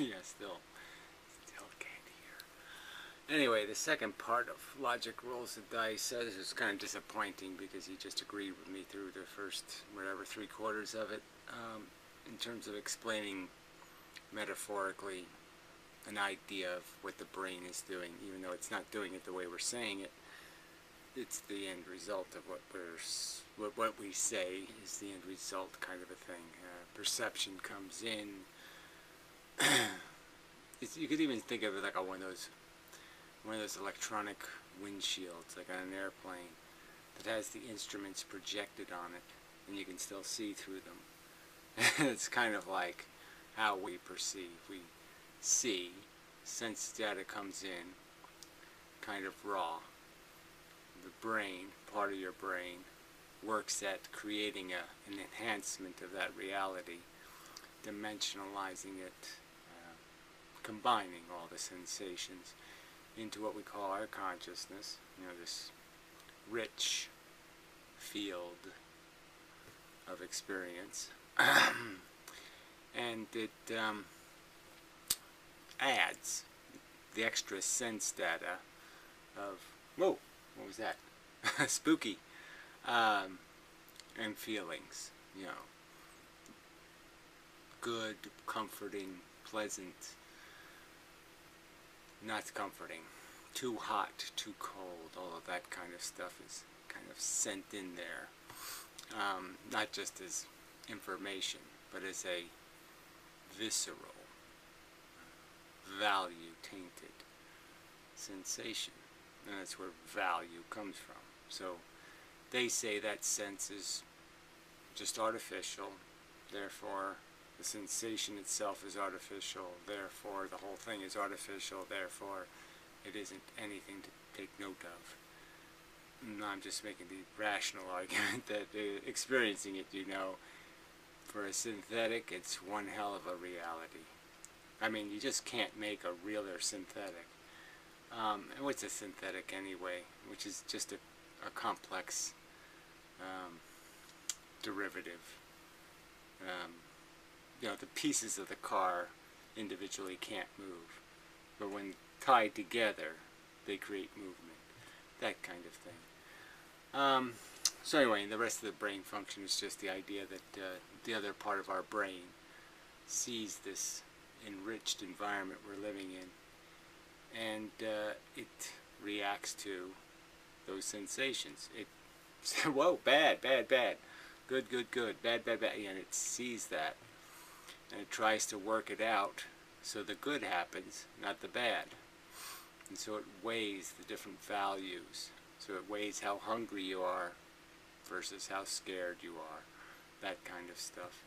Yeah, still can't hear. Anyway, the second part of Logic Rolls the Dice, this was kind of disappointing because he just agreed with me through the first, whatever, 3/4 of it, in terms of explaining metaphorically an idea of what the brain is doing, even though it's not doing it the way we're saying it. It's the end result of what we say is the end result, kind of a thing. Perception comes in. You could even think of it like one of those electronic windshields, like on an airplane, that has the instruments projected on it, and you can still see through them. It's kind of like how we perceive. We see, sense data comes in, kind of raw. The brain, part of your brain, works at creating an enhancement of that reality, dimensionalizing it, combining all the sensations into what we call our consciousness, this rich field of experience. And it adds the extra sense data of, whoa, what was that? Spooky. And feelings, good, comforting, pleasant, not comforting, too hot, too cold, all of that kind of stuff is kind of sent in there, not just as information, but as a visceral, value-tainted sensation, and that's where value comes from. So they say that sense is just artificial, therefore the sensation itself is artificial, therefore the whole thing is artificial, therefore it isn't anything to take note of. And I'm just making the rational argument that experiencing it, for a synthetic, it's one hell of a reality. I mean, you just can't make a realer synthetic. And what's a synthetic anyway? Which is just a complex derivative. The pieces of the car individually can't move, but when tied together, they create movement. That kind of thing. So anyway, the rest of the brain function is just the idea that the other part of our brain sees this enriched environment we're living in, and it reacts to those sensations. It whoa, bad, bad, bad, good, good, good, bad, bad, bad, and it sees that, and it tries to work it out so the good happens, not the bad. And so it weighs the different values. So it weighs how hungry you are versus how scared you are, that kind of stuff.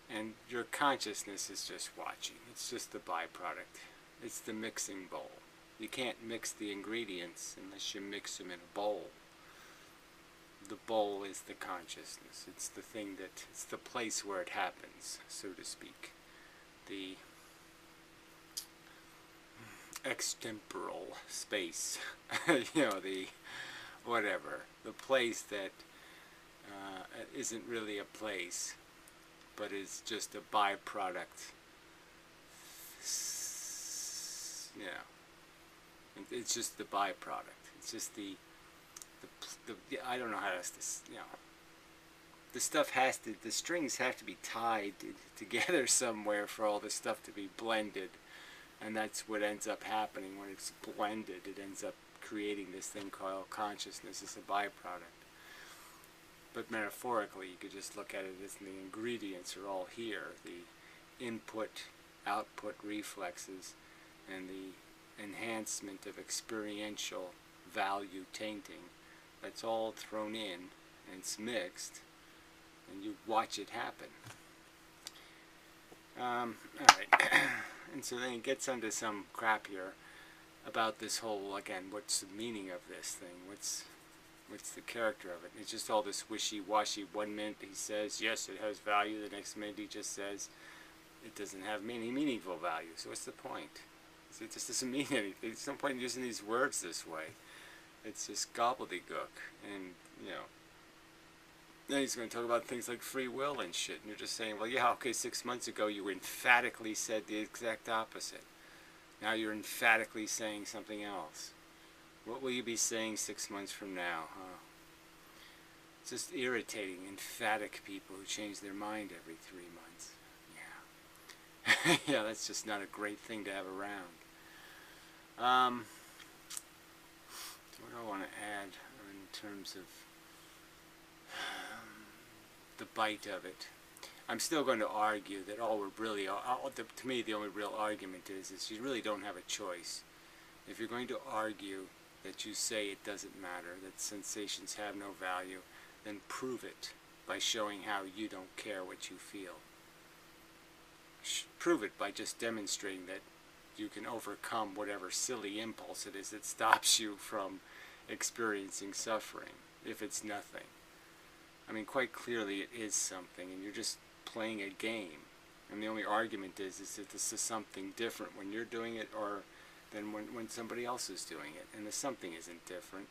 And your consciousness is just watching. It's just the byproduct. It's the mixing bowl. You can't mix the ingredients unless you mix them in a bowl. The bowl is the consciousness. It's the thing it's the place where it happens, so to speak. The extemporal space, the whatever. The place that isn't really a place, but is just a byproduct. It's just the byproduct. It's just the I don't know how to, the stuff the strings have to be tied together somewhere for all the stuff to be blended, and that's what ends up happening when it's blended. It ends up creating this thing called consciousness as a byproduct. But metaphorically, you could just look at it as the ingredients are all here, the input-output reflexes, and the enhancement of experiential value tainting. That's all thrown in, and it's mixed, and you watch it happen. Alright, and so then it gets into some crap here about this whole, again, what's the meaning of this thing? What's the character of it? It's just all this wishy-washy. 1 minute he says, yes, it has value. The next minute he just says, it doesn't have any meaningful value. So what's the point? It just doesn't mean anything. There's no point in using these words this way. It's just gobbledygook. And, Then he's going to talk about things like free will and shit. And you're just saying, well, yeah, okay, 6 months ago you emphatically said the exact opposite. Now you're emphatically saying something else. What will you be saying 6 months from now, huh? It's just irritating, emphatic people who change their mind every 3 months. Yeah. Yeah, that's just not a great thing to have around. What do I want to add in terms of the bite of it? I'm still going to argue that all we're really, to me, the only real argument is you really don't have a choice. If you're going to argue that you say it doesn't matter, that sensations have no value, then prove it by showing how you don't care what you feel. Prove it by just demonstrating that you can overcome whatever silly impulse it is that stops you from experiencing suffering, if it's nothing. I mean, quite clearly it is something, and you're just playing a game. And the only argument is that this is something different when you're doing it or than when somebody else is doing it. And the something isn't different.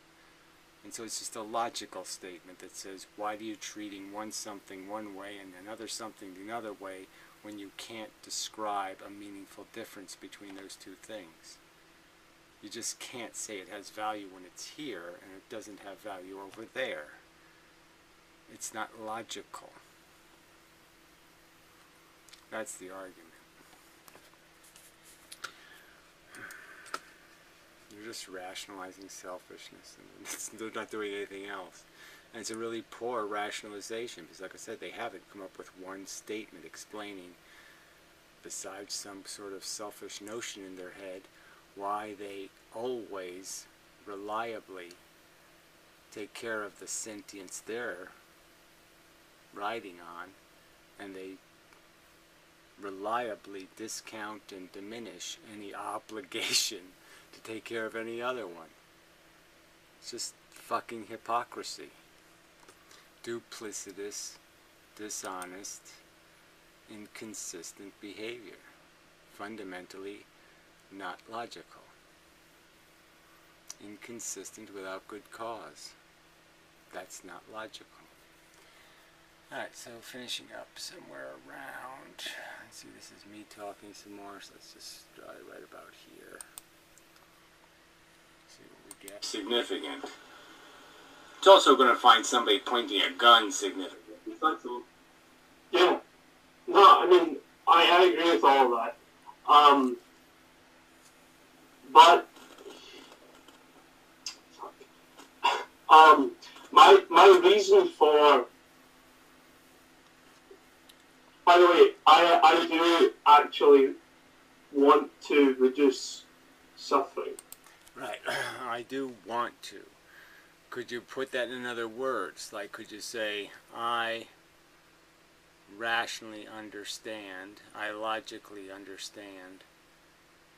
And so it's just a logical statement that says, why do you treating one something one way and another something another way when you can't describe a meaningful difference between those two things? You just can't say it has value when it's here and it doesn't have value over there. It's not logical. That's the argument. You're just rationalizing selfishness, and they're not doing anything else. And it's a really poor rationalization, because like I said, they haven't come up with one statement explaining, besides some sort of selfish notion in their head, why they always reliably take care of the sentience they're riding on, and they reliably discount and diminish any obligation to take care of any other one. It's just fucking hypocrisy. Duplicitous, dishonest, inconsistent behavior. Fundamentally not logical. Inconsistent without good cause. That's not logical. Alright, so finishing up somewhere around, let's see, this is me talking some more, so let's just right about here. See what we get. Significant. It's also going to find somebody pointing a gun significant. Yeah. No, I mean, I agree with all of that. But my reason for, by the way, I do actually want to reduce suffering. Right, I do want to. Could you put that in other words? Like, could you say, I rationally understand, I logically understand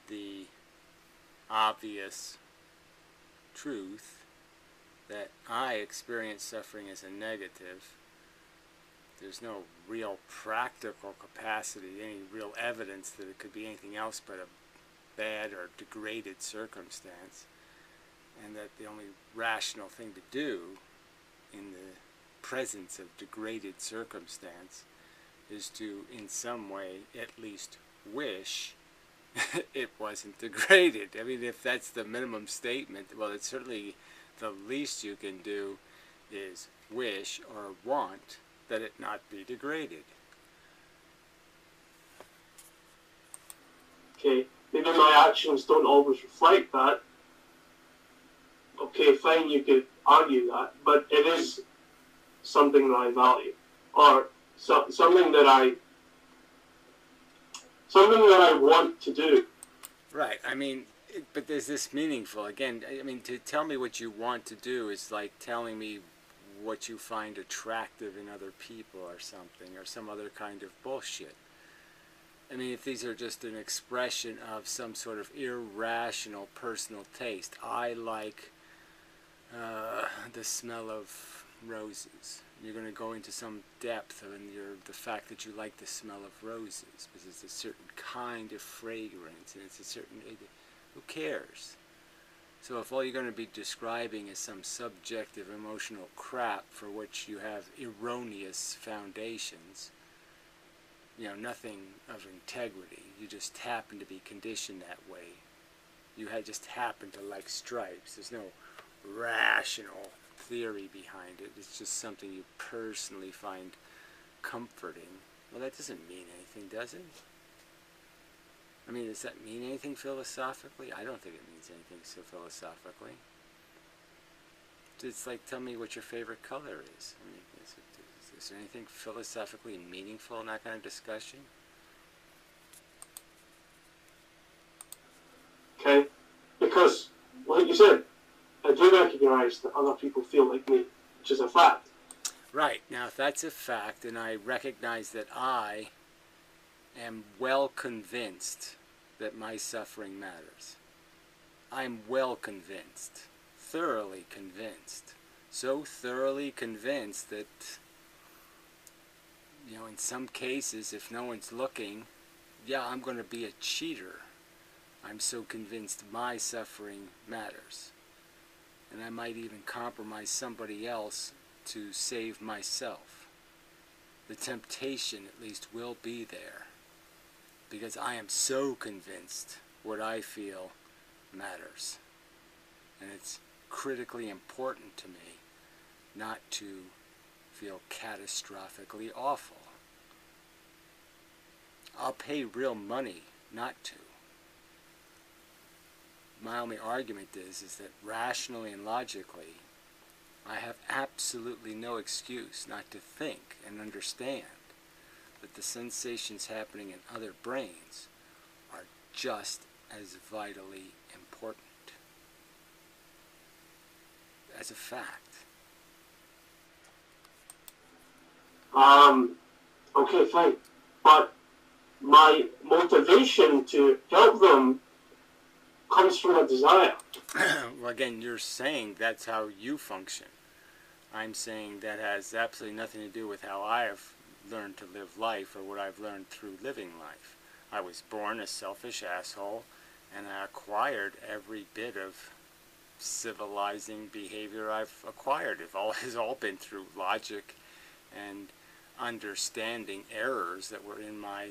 the obvious truth that I experience suffering as a negative. There's no real practical capacity, any real evidence that it could be anything else but a bad or degraded circumstance, and that the only rational thing to do in the presence of degraded circumstance is to, in some way, at least wish it wasn't degraded. I mean, if that's the minimum statement, well, it's certainly the least you can do is wish or want that it not be degraded. Okay, maybe my actions don't always reflect that. Okay, fine, you could argue that, but it is something that I value, or something that I want to do. Right. I mean, but is this meaningful? Again, I mean, to tell me what you want to do is like telling me what you find attractive in other people or something, or some other kind of bullshit. I mean, if these are just an expression of some sort of irrational personal taste, I like the smell of roses. You're going to go into some depth in the fact that you like the smell of roses, because it's a certain kind of fragrance, and it's a certain... Who cares? So if all you're going to be describing is some subjective emotional crap for which you have erroneous foundations, you know, nothing of integrity, you just happen to be conditioned that way. You just happen to like stripes. There's no rational theory behind it. It's just something you personally find comforting. Well, that doesn't mean anything, does it? I mean, does that mean anything philosophically? I don't think it means anything so philosophically. It's like, tell me what your favorite color is. I mean, is there anything philosophically meaningful in that kind of discussion? Okay? Because, like you said, I do recognise that other people feel like me, which is a fact. Right. Now, if that's a fact, and I recognize that I am well convinced that my suffering matters. I'm well convinced, thoroughly convinced. So thoroughly convinced that, you know, in some cases, if no one's looking, yeah, I'm going to be a cheater. I'm so convinced my suffering matters. And I might even compromise somebody else to save myself. The temptation, at least, will be there. Because I am so convinced what I feel matters. And it's critically important to me not to feel catastrophically awful. I'll pay real money not to. My only argument is that rationally and logically, I have absolutely no excuse not to think and understand that the sensations happening in other brains are just as vitally important. As a fact. Okay, fine. But my motivation to help them comes from a desire. Well, again, you're saying that's how you function. I'm saying that has absolutely nothing to do with how I have learned to live life or what I've learned through living life. I was born a selfish asshole, and I acquired every bit of civilizing behavior I've acquired. It has all been through logic and understanding errors that were in my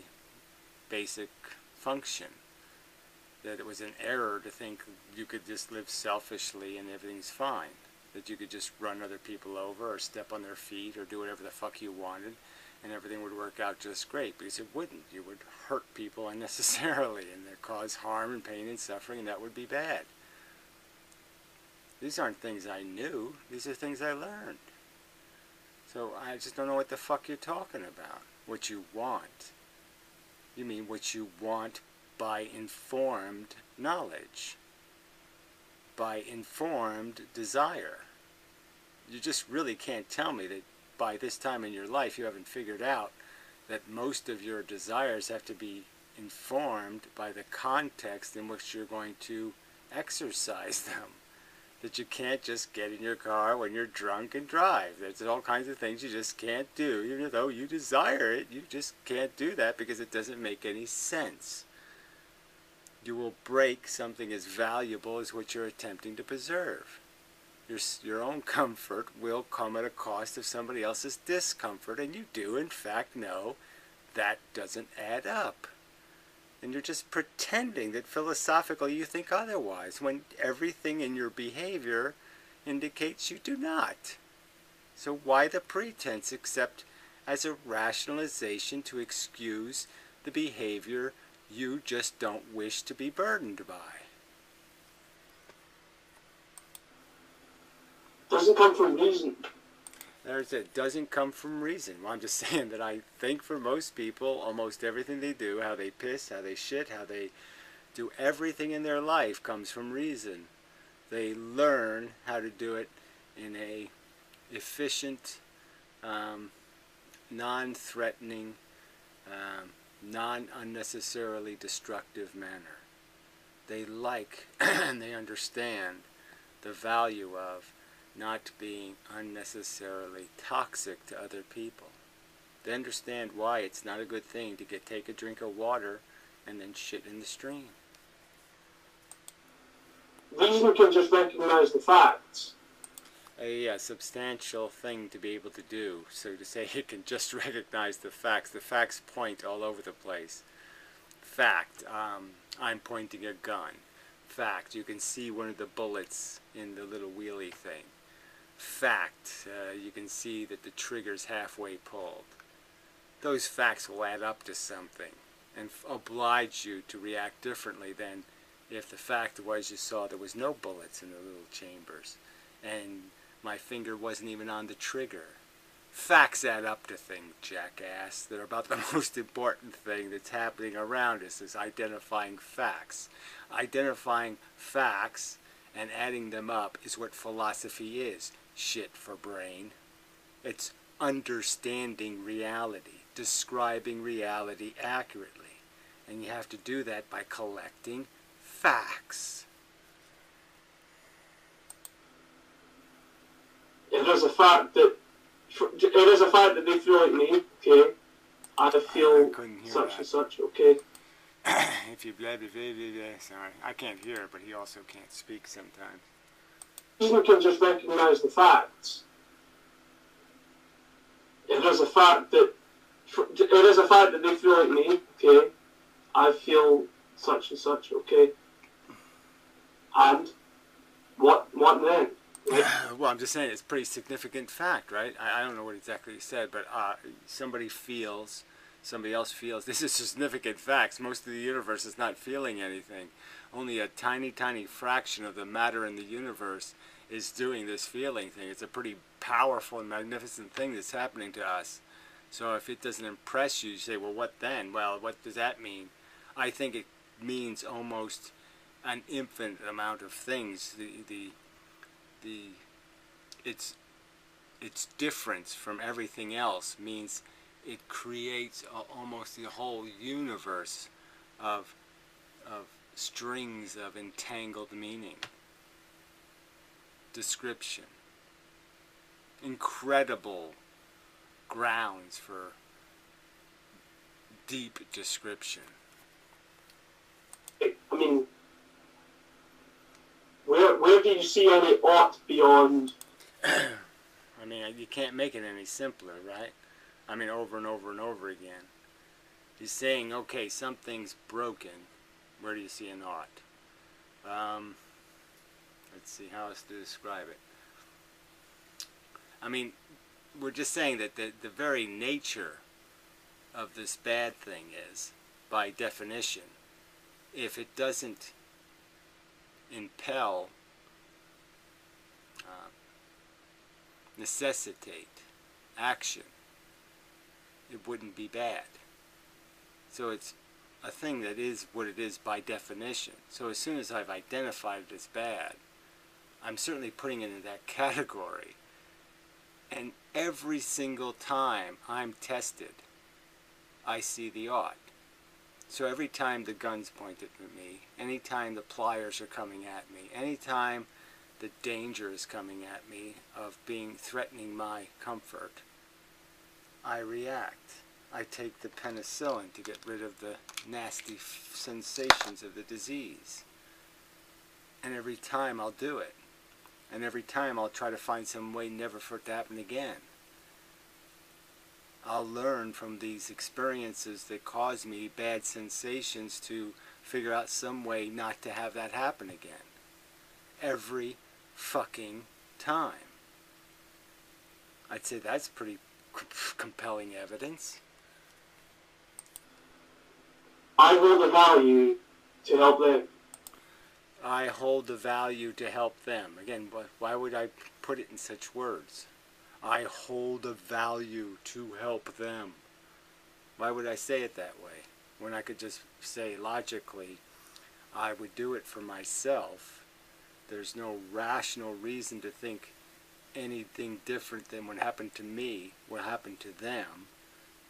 basic function. That it was an error to think you could just live selfishly and everything's fine. That you could just run other people over or step on their feet or do whatever the fuck you wanted and everything would work out just great, because it wouldn't. You would hurt people unnecessarily and cause harm and pain and suffering, and that would be bad. These aren't things I knew. These are things I learned. So I just don't know what the fuck you're talking about. What you want. You mean what you want by informed knowledge. By informed desire. You just really can't tell me that by this time in your life you haven't figured out that most of your desires have to be informed by the context in which you're going to exercise them. That you can't just get in your car when you're drunk and drive. There's all kinds of things you just can't do. Even though you desire it, you just can't do that because it doesn't make any sense. You will break something as valuable as what you're attempting to preserve. Your own comfort will come at a cost of somebody else's discomfort, and you do, in fact, know that doesn't add up. And you're just pretending that philosophically you think otherwise, when everything in your behavior indicates you do not. So why the pretense except as a rationalization to excuse the behavior you just don't wish to be burdened by? Doesn't come from reason. There's it. Doesn't come from reason. Well, I'm just saying that I think for most people, almost everything they do, how they piss, how they shit, how they do everything in their life comes from reason. They learn how to do it in a efficient, non-threatening, non-unnecessarily destructive manner. They like and they understand the value of not being unnecessarily toxic to other people. They understand why it's not a good thing to take a drink of water and then shit in the stream. reason can just recognize the facts. A substantial thing to be able to do. So to say it can just recognize the facts point all over the place. Fact, I'm pointing a gun. Fact, you can see one of the bullets in the little wheelie thing. Fact, you can see that the trigger's halfway pulled. Those facts will add up to something and oblige you to react differently than if the fact was you saw there was no bullets in the little chambers and my finger wasn't even on the trigger. Facts add up to things, jackass. They're about the most important thing that's happening around us, is identifying facts. Identifying facts and adding them up is what philosophy is. Shit for brain. It's understanding reality, describing reality accurately. And you have to do that by collecting facts. It is a fact that they feel like me, okay? I feel such and such, okay? If you blah blah blah blah blah, sorry. I can't hear, but he also can't speak sometimes. Reason can just recognize the facts. It is a fact that they feel like me, okay? I feel such and such, okay? And what then? Well, I'm just saying it's a pretty significant fact, right? I don't know what exactly he said, but somebody feels, somebody else feels. This is significant facts. Most of the universe is not feeling anything. Only a tiny, tiny fraction of the matter in the universe is doing this feeling thing. It's a pretty powerful and magnificent thing that's happening to us. So if it doesn't impress you, you say, well, what then? Well, what does that mean? I think it means almost an infinite amount of things. Its difference from everything else means it creates almost the whole universe of strings of entangled meaning, description, incredible grounds for deep description. I mean, where do you see any ought beyond? I mean, you can't make it any simpler, right? I mean, over and over and over again. He's saying, okay, something's broken. Where do you see an ought? Let's see how else to describe it. I mean, we're just saying that the very nature of this bad thing is, by definition, if it doesn't impel, necessitate action, it wouldn't be bad. So it's a thing that is what it is by definition. So as soon as I've identified it as bad, I'm certainly putting it in that category. And every single time I'm tested, I see the ought. So every time the gun's pointed at me, anytime the pliers are coming at me, anytime the danger is coming at me of threatening my comfort, I react. I take the penicillin to get rid of the nasty sensations of the disease. And every time I'll do it. And every time I'll try to find some way never for it to happen again. I'll learn from these experiences that cause me bad sensations to figure out some way not to have that happen again. Every fucking time. I'd say that's pretty compelling evidence. I hold a value to help them. I hold the value to help them. Again, why would I put it in such words? I hold a value to help them. Why would I say it that way? When I could just say logically, I would do it for myself. There's no rational reason to think anything different than what happened to me will happen to them.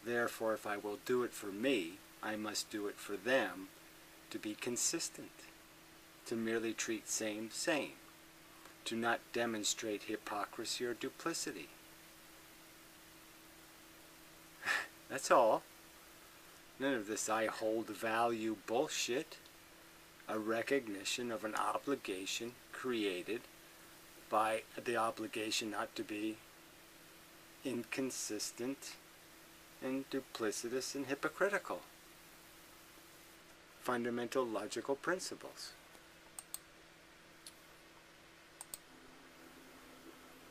Therefore, if I will do it for me, I must do it for them to be consistent. To merely treat same. To not demonstrate hypocrisy or duplicity. That's all. None of this I hold value bullshit. a recognition of an obligation created by the obligation not to be inconsistent and duplicitous and hypocritical. Fundamental logical principles.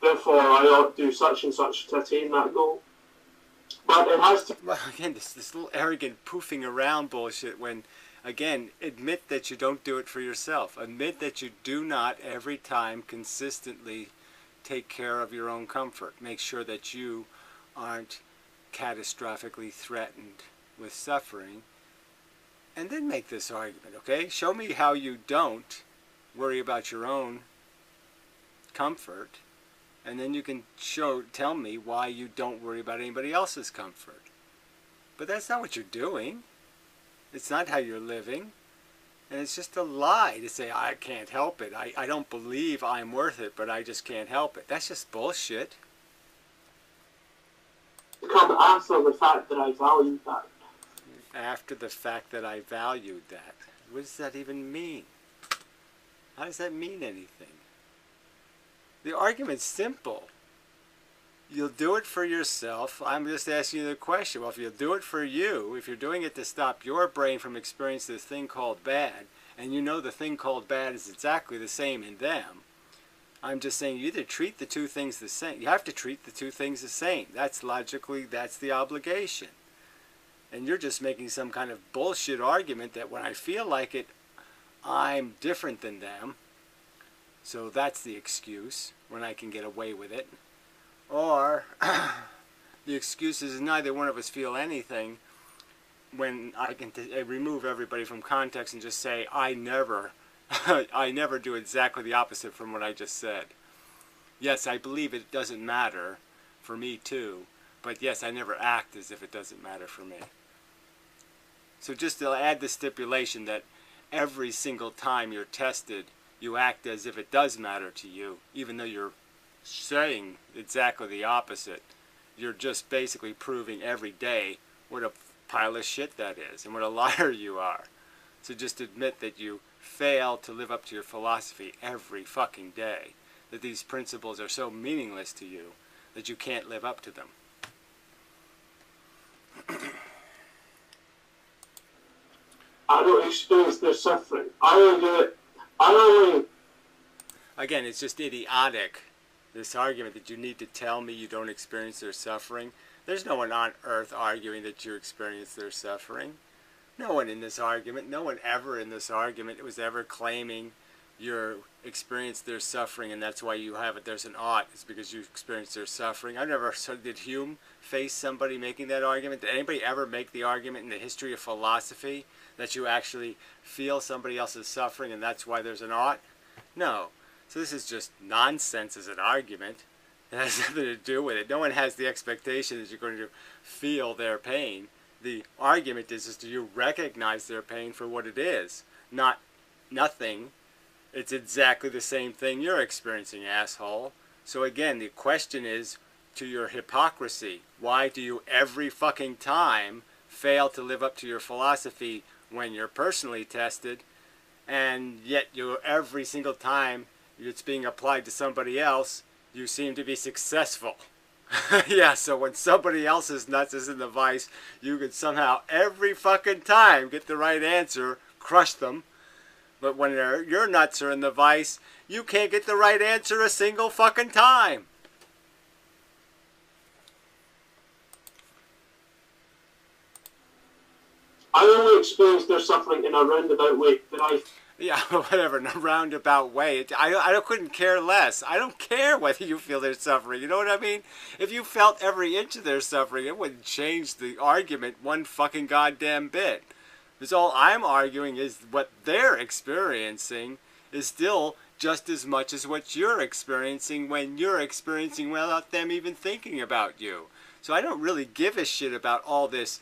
Therefore, I ought to do such and such to attain that goal. But it has to... Well, again, this little arrogant poofing around bullshit when, again, admit that you don't do it for yourself. Admit that you do not every time consistently take care of your own comfort. Make sure that you aren't catastrophically threatened with suffering. And then make this argument, okay? Show me how you don't worry about your own comfort. And then you can tell me why you don't worry about anybody else's comfort. But that's not what you're doing. It's not how you're living. And it's just a lie to say, I can't help it. I don't believe I'm worth it, but I just can't help it. That's just bullshit. Come after the fact that I value that. After the fact that I valued that. What does that even mean? How does that mean anything? The argument's simple. You'll do it for yourself. I'm just asking you the question. Well, if you'll do it for you, if you're doing it to stop your brain from experiencing this thing called bad, and you know the thing called bad is exactly the same in them, I'm just saying you either treat the two things the same. You have to treat the two things the same. That's logically, that's the obligation. And you're just making some kind of bullshit argument that when I feel like it, I'm different than them. So that's the excuse, when I can get away with it. Or the excuse is neither one of us feel anything, when I can remove everybody from context and just say, I never do exactly the opposite from what I just said. Yes, I believe it doesn't matter for me too, but yes, I never act as if it doesn't matter for me. So just to add the stipulation that every single time you're tested, you act as if it does matter to you, even though you're saying exactly the opposite. You're just basically proving every day what a pile of shit that is and what a liar you are. So just admit that you fail to live up to your philosophy every fucking day, that these principles are so meaningless to you that you can't live up to them. I don't experience their suffering. Again, it's just idiotic, this argument that you need to tell me you don't experience their suffering. There's no one on earth arguing that you experience their suffering. No one in this argument, no one ever in this argument was ever claiming you experienced their suffering and that's why you have it. There's an ought. It's because you experienced their suffering. I never did Hume face somebody making that argument. Did anybody ever make the argument in the history of philosophy that you actually feel somebody else's suffering and that's why there's an ought? No. So this is just nonsense as an argument. It has nothing to do with it. No one has the expectation that you're going to feel their pain. The argument is do you recognize their pain for what it is, not nothing. It's exactly the same thing you're experiencing, asshole. So again, the question is to your hypocrisy. Why do you every fucking time fail to live up to your philosophy when you're personally tested, and yet you every single time it's being applied to somebody else, you seem to be successful? Yeah, so when somebody else's nuts is in the vice, you can somehow every fucking time get the right answer, crush them. But when your nuts are in the vice, you can't get the right answer a single fucking time. I only experience their suffering in a roundabout way. Yeah, whatever, in a roundabout way. I couldn't care less. I don't care whether you feel their suffering. You know what I mean? If you felt every inch of their suffering, it wouldn't change the argument one fucking goddamn bit. Because all I'm arguing is what they're experiencing is still just as much as what you're experiencing when you're experiencing without them even thinking about you. So I don't really give a shit about all this,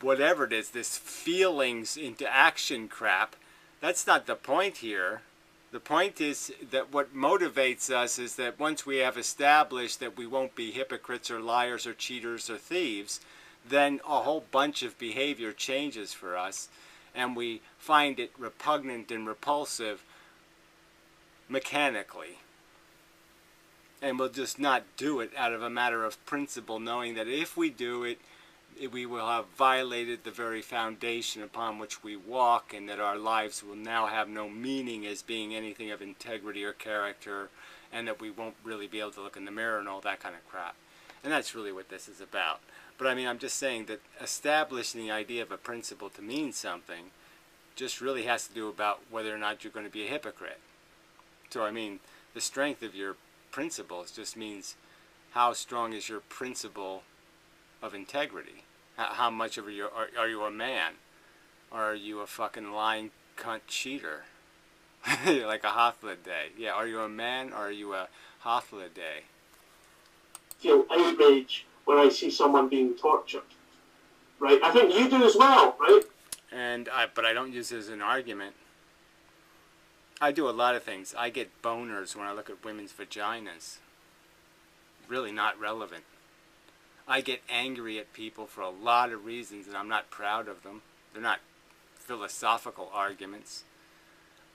whatever it is, this feelings into action crap. That's not the point here. The point is that what motivates us is that once we have established that we won't be hypocrites or liars or cheaters or thieves, then a whole bunch of behavior changes for us. and we find it repugnant and repulsive mechanically. And we'll just not do it out of a matter of principle, knowing that if we do it, we will have violated the very foundation upon which we walk, and that our lives will now have no meaning as being anything of integrity or character, and that we won't really be able to look in the mirror and all that kind of crap. And that's really what this is about. But I mean, I'm just saying that establishing the idea of a principle to mean something just really has to do about whether or not you're going to be a hypocrite. So I mean, the strength of your principles just means how strong is your principle of integrity. How much of are you a man? Or are you a fucking lying cunt cheater? Like a Hothliday. Yeah, are you a man or are you a Hothliday? Feel outrage when I see someone being tortured. Right? I think you do as well, right? But I don't use it as an argument. I do a lot of things. I get boners when I look at women's vaginas. Really not relevant. I get angry at people for a lot of reasons, and I'm not proud of them. They're not philosophical arguments.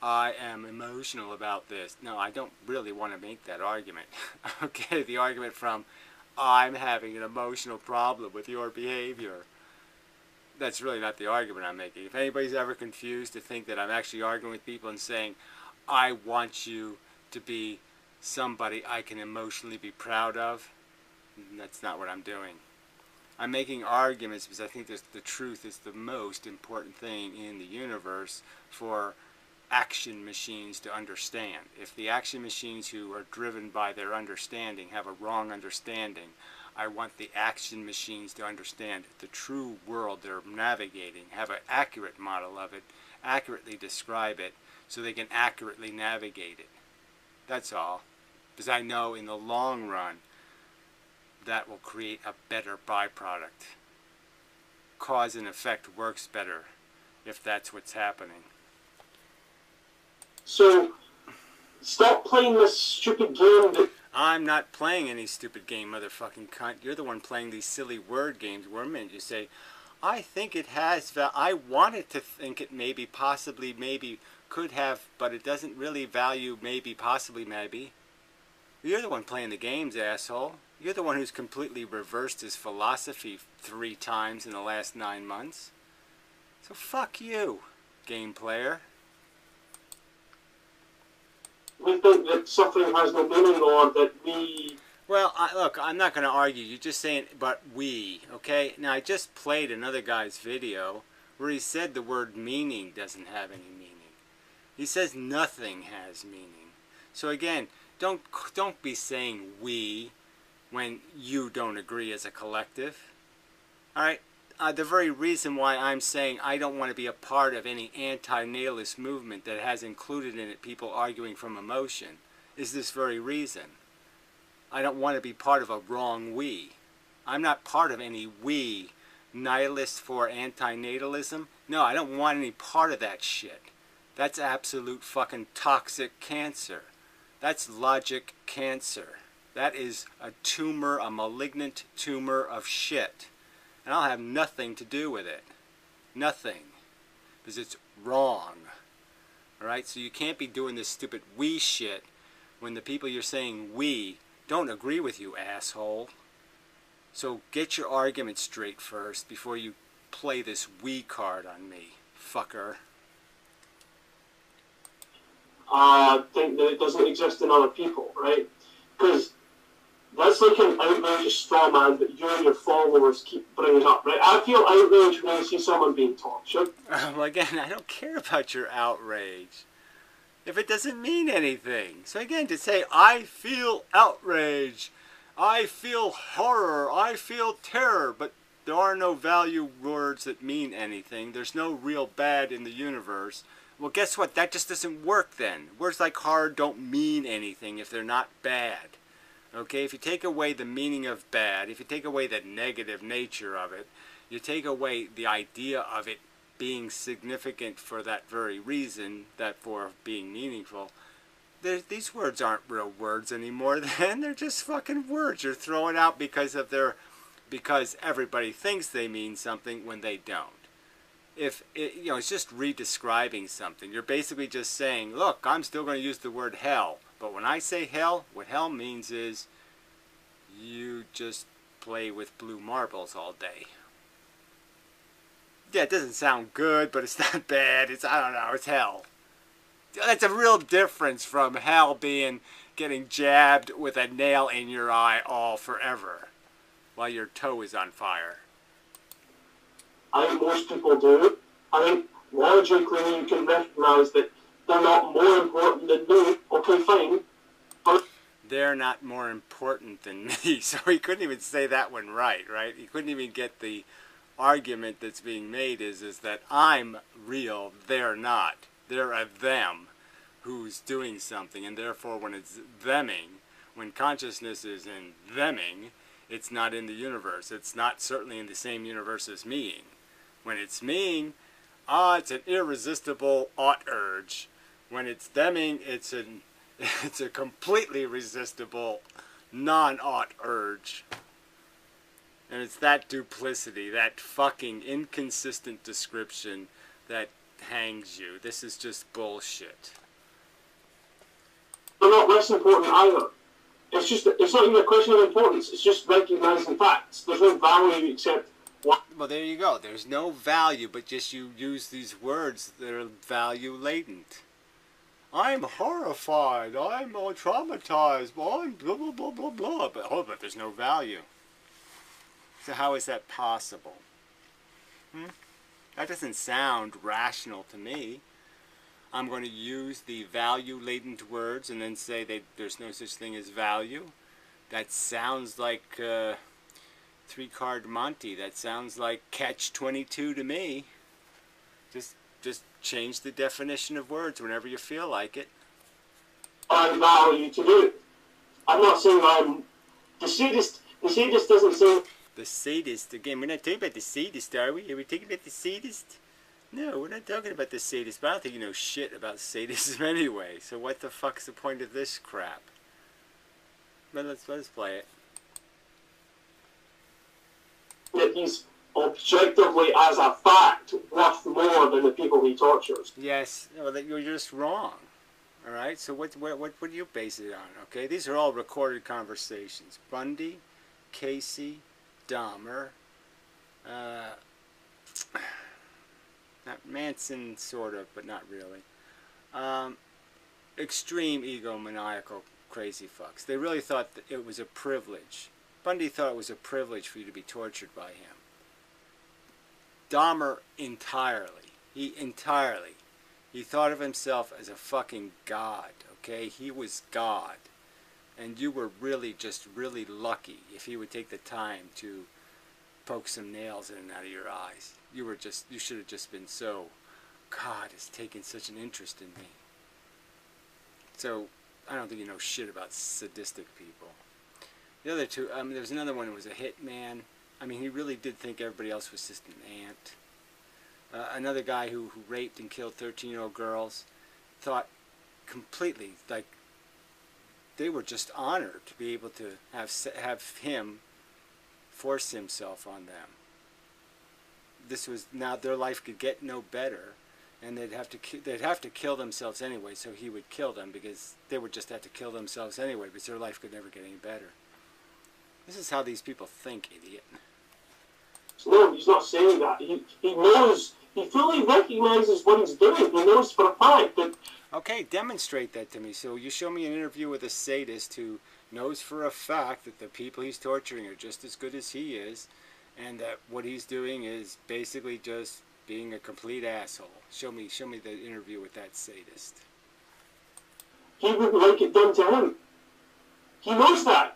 I am emotional about this. No, I don't really want to make that argument. Okay, the argument from, I'm having an emotional problem with your behavior. That's really not the argument I'm making. If anybody's ever confused to think that I'm actually arguing with people and saying, I want you to be somebody I can emotionally be proud of, that's not what I'm doing. I'm making arguments because I think the truth is the most important thing in the universe for action machines to understand. If the action machines who are driven by their understanding have a wrong understanding, I want the action machines to understand the true world they're navigating, have an accurate model of it, accurately describe it, so they can accurately navigate it. That's all. Because I know in the long run, that will create a better byproduct. Cause and effect works better if that's what's happening. So, stop playing this stupid game that... I'm not playing any stupid game, motherfucking cunt. You're the one playing these silly word games where you say, I think it has, I wanted to think it maybe, possibly, maybe, could have, but it doesn't really value maybe, possibly, maybe. You're the one playing the games, asshole. You're the one who's completely reversed his philosophy 3 times in the last 9 months. So fuck you, game player. We think that suffering has no meaning, or that we... Well, look, I'm not going to argue. You're just saying, but we, okay? Now, I just played another guy's video where he said the word meaning doesn't have any meaning. He says nothing has meaning. So again, don't be saying we when you don't agree as a collective. All right? The very reason why I'm saying I don't want to be a part of any anti-natalist movement that has included in it people arguing from emotion is this very reason. I don't want to be part of a wrong we. I'm not part of any we nihilist for anti-natalism. No, I don't want any part of that shit. That's absolute fucking toxic cancer. That's logic cancer. That is a tumor, a malignant tumor of shit. And I'll have nothing to do with it. Nothing. Because it's wrong. Alright? So you can't be doing this stupid we shit when the people you're saying we don't agree with you, asshole. So get your argument straight first before you play this we card on me, fucker. Think that it doesn't exist in other people, right? Because that's like an outrageous straw man that you and your followers keep bringing up, right? I feel outraged when I see someone being tortured. Well, again, I don't care about your outrage if it doesn't mean anything. So again, to say, I feel outrage, I feel horror, I feel terror, but there are no value words that mean anything. There's no real bad in the universe. Well, guess what? That just doesn't work then. Words like hard don't mean anything if they're not bad. Okay, if you take away the meaning of bad, if you take away the negative nature of it, you take away the idea of it being significant for that very reason, that for being meaningful, these words aren't real words anymore then. They're just fucking words you're throwing out because everybody thinks they mean something when they don't. if it, you know, it's just redescribing something. You're basically just saying, look, I'm still going to use the word hell, but when I say hell, what hell means is you just play with blue marbles all day. Yeah, it doesn't sound good, but it's not bad. It's, I don't know, it's hell. That's a real difference from hell being getting jabbed with a nail in your eye all forever while your toe is on fire. I think most people do. I think logically you can recognise that they're not more important than me. Okay, fine. But they're not more important than me. So he couldn't even say that one right? He couldn't even get the argument that's being made is that I'm real, they're not. They're a them who's doing something, and therefore when it's theming, when consciousness is in theming, it's not in the universe. It's not certainly in the same universe as meing. When it's meing, it's an irresistible ought urge. When it's theming, it's a completely resistible non-ought urge. And it's that duplicity, that fucking inconsistent description that hangs you. This is just bullshit. they're not less important either. It's not even a question of importance. It's just recognising facts. There's no value except what. Well, there you go. There's no value, but just you use these words that are value latent. I'm horrified. I'm traumatized. I'm blah, blah, blah, blah, blah. But there's no value. So how is that possible? That doesn't sound rational to me. I'm going to use the value-latent words and then say that there's no such thing as value. That sounds like three-card Monty. That sounds like catch-22 to me. Just change the definition of words whenever you feel like it. I value to do it. I'm not saying I'm the sadist. The sadist doesn't say. The sadist, again, we're not talking about the sadist, are we? Are we talking about the sadist? No, we're not talking about the sadist, but I don't think you know shit about sadism anyway, so what the fuck's the point of this crap? But let's play it. That he's objectively, as a fact, worth more than the people he tortures. Yes, well, you're just wrong. Alright, so what do you base it on? Okay, these are all recorded conversations. Bundy, Casey, Dahmer, not Manson, sort of, but not really. Extreme egomaniacal crazy fucks. They really thought that it was a privilege. Bundy thought it was a privilege for you to be tortured by him. Dahmer entirely. He thought of himself as a fucking god, okay? He was God. And you were really just really lucky if he would take the time to poke some nails in and out of your eyes. You should have just been so, God has taken such an interest in me. So, I don't think you know shit about sadistic people. The other two, there's another one who was a hitman. I mean, he really did think everybody else was just an ant. Another guy who raped and killed 13-year-old girls thought completely, like, they were just honored to be able to have him force himself on them. This was, now their life could get no better, and they'd have to kill themselves anyway, so he would kill them because they would just have to kill themselves anyway because their life could never get any better. This is how these people think, idiot. No, he's not saying that. He knows, he fully recognizes what he's doing. He knows for a fact that... Okay, demonstrate that to me. So you show me an interview with a sadist who knows for a fact that the people he's torturing are just as good as he is, and that what he's doing is basically just being a complete asshole. Show me the interview with that sadist. He wouldn't like it done to him. He knows that.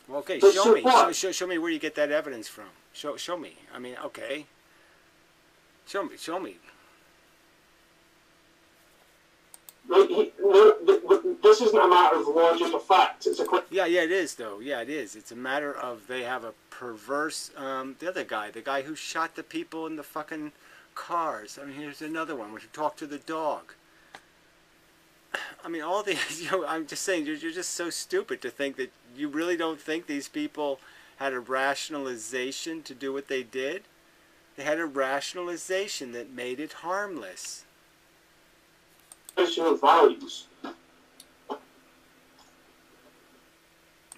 Well, okay, But show me. what? Show me where you get that evidence from. Show me. I mean, okay. Show me. Like, this isn't a matter of logic or fact. It's a question. Yeah, it is, though. Yeah, it is. It's a matter of they have a perverse... the other guy, the guy who shot the people in the fucking cars. I mean, here's another one where he talked to the dog. I mean, all these... You know, I'm just saying, you're just so stupid to think that you really don't think these people had a rationalization to do what they did. They had a rationalization that made it harmless. Question of values.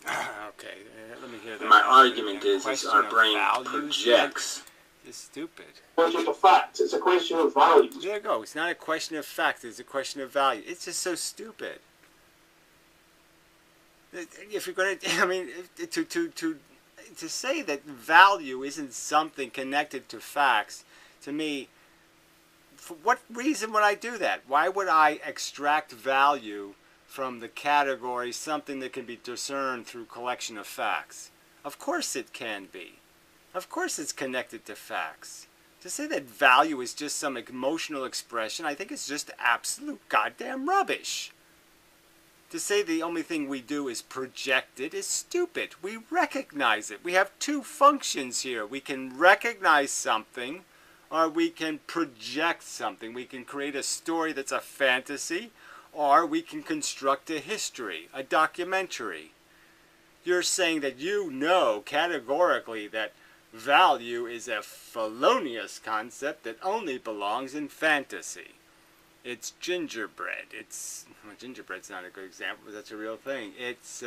Okay, let me hear that. My argument is our brain projects. It's stupid. Question of fact. It's a question of values. There you go. It's not a question of fact. It's a question of value. It's just so stupid. If you're going to, I mean, to say that value isn't something connected to facts, to me, for what reason would I do that? Why would I extract value from the category something that can be discerned through collection of facts? Of course it can be. Of course it's connected to facts. To say that value is just some emotional expression, I think it's just absolute goddamn rubbish. To say the only thing we do is project it is stupid. We recognize it. We have two functions here. We can recognize something, or we can project something. We can create a story that's a fantasy, or we can construct a history, a documentary. You're saying that you know categorically that value is a felonious concept that only belongs in fantasy. It's gingerbread. It's, well, gingerbread's not a good example, but that's a real thing. It's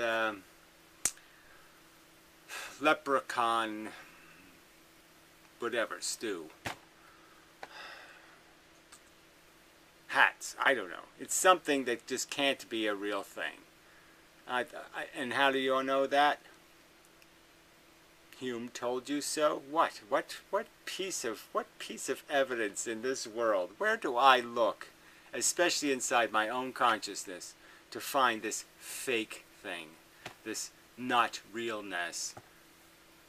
leprechaun, whatever, stew. Hats, I don't know. It's something that just can't be a real thing. And how do you all know that? Hume told you so? What piece of evidence in this world? Where do I look, especially inside my own consciousness, to find this fake thing, this not realness,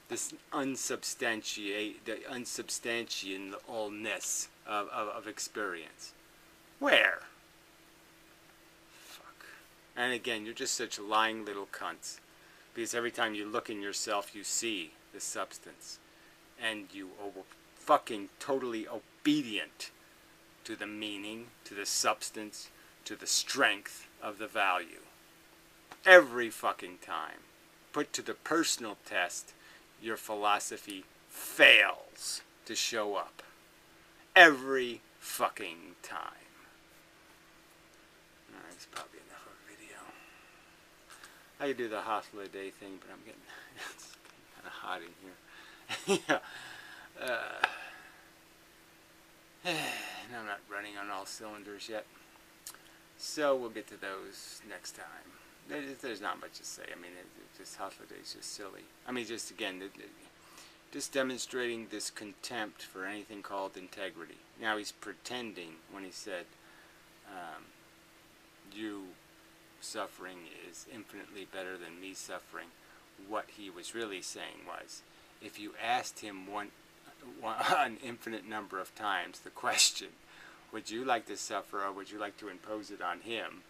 this unsubstantialness of experience? Where? Fuck. And again, you're just such lying little cunts. Because every time you look in yourself, you see the substance. And you are fucking totally obedient to the meaning, to the substance, to the strength of the value. Every fucking time. Put to the personal test, your philosophy fails to show up. Every fucking time. Alright, that's probably enough of a video. I could do the hospital a day thing, but I'm getting it's kind of hot in here. And I'm not running on all cylinders yet. So we'll get to those next time. There's not much to say. I mean, just hospital day is just silly. I mean, just again, just demonstrating this contempt for anything called integrity. Now he's pretending when he said, you suffering is infinitely better than me suffering. What he was really saying was, if you asked him an infinite number of times the question, would you like to suffer or would you like to impose it on him,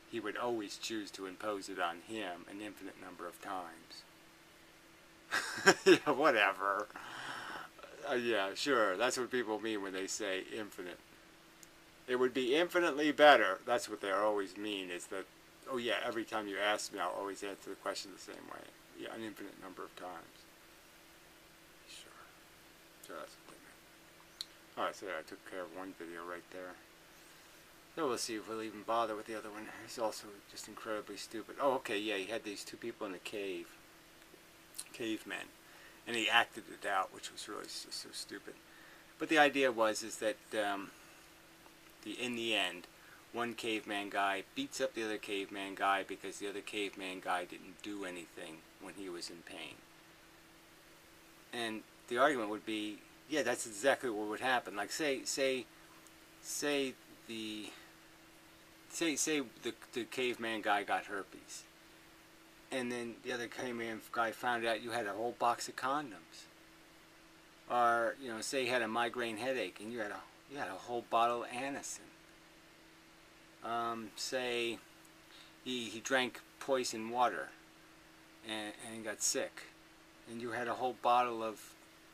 he would always choose to impose it on him an infinite number of times. Yeah, whatever. Yeah, sure, that's what people mean when they say infinite. It would be infinitely better. That's what they always mean, is that, oh yeah, every time you ask me, I'll always answer the question the same way. Yeah, an infinite number of times. Sure. So that's what they meant. Alright, so I took care of one video right there. So we'll see if we'll even bother with the other one. It's also just incredibly stupid. Oh, okay, yeah, he had these two people in a cave. Cavemen. And he acted it out, which was really just so stupid. But the idea was is that in the end, one caveman guy beats up the other caveman guy because the other caveman guy didn't do anything when he was in pain. And the argument would be, yeah, that's exactly what would happen. Like say the caveman guy got herpes, and then the other caveman guy found out you had a whole box of condoms. Or, you know, say you had a migraine headache and you had a whole bottle of Anacin. Say he drank poison water and got sick, and you had a whole bottle of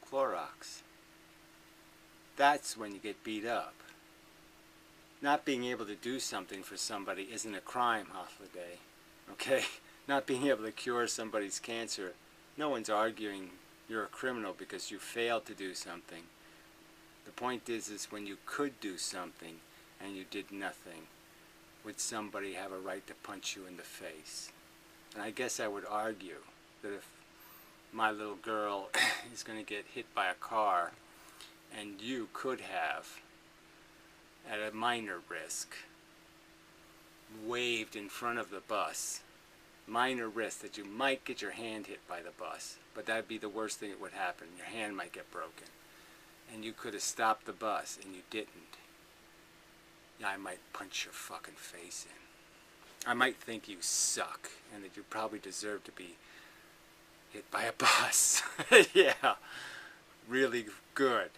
Clorox. That's when you get beat up. Not being able to do something for somebody isn't a crime, Hofladay. Okay? Not being able to cure somebody's cancer. No one's arguing you're a criminal because you failed to do something. The point is when you could do something and you did nothing, would somebody have a right to punch you in the face? And I guess I would argue that if my little girl is going to get hit by a car and you could have, at a minor risk, waved in front of the bus, minor risk that you might get your hand hit by the bus, but that'd be the worst thing that would happen. Your hand might get broken. And you could have stopped the bus and you didn't. Yeah, I might punch your fucking face in. I might think you suck and that you probably deserve to be hit by a bus. Yeah, really good.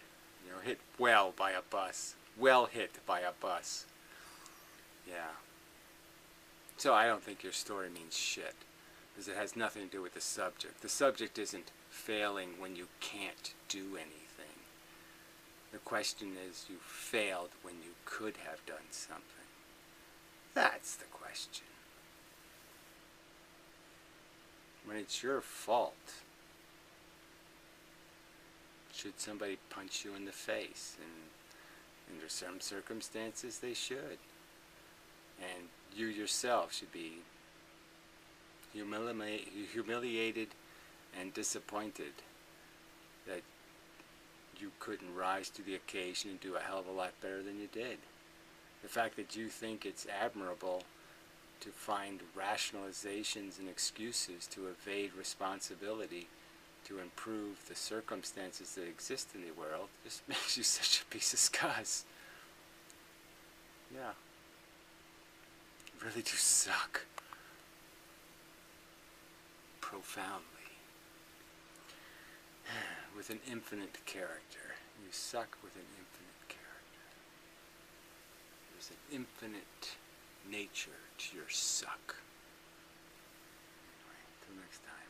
You know, hit well by a bus. Well hit by a bus. Yeah. So I don't think your story means shit, because it has nothing to do with the subject. The subject isn't failing when you can't do anything. The question is, you failed when you could have done something. That's the question. When it's your fault, should somebody punch you in the face? And under some circumstances, they should. And you yourself should be humiliated and disappointed that you couldn't rise to the occasion and do a hell of a lot better than you did. The fact that you think it's admirable to find rationalizations and excuses to evade responsibility to improve the circumstances that exist in the world just makes you such a piece of scuzz. Yeah. You really do suck. Profoundly. With an infinite character. You suck with an infinite character. There's an infinite nature to your suck. Anyway, till next time.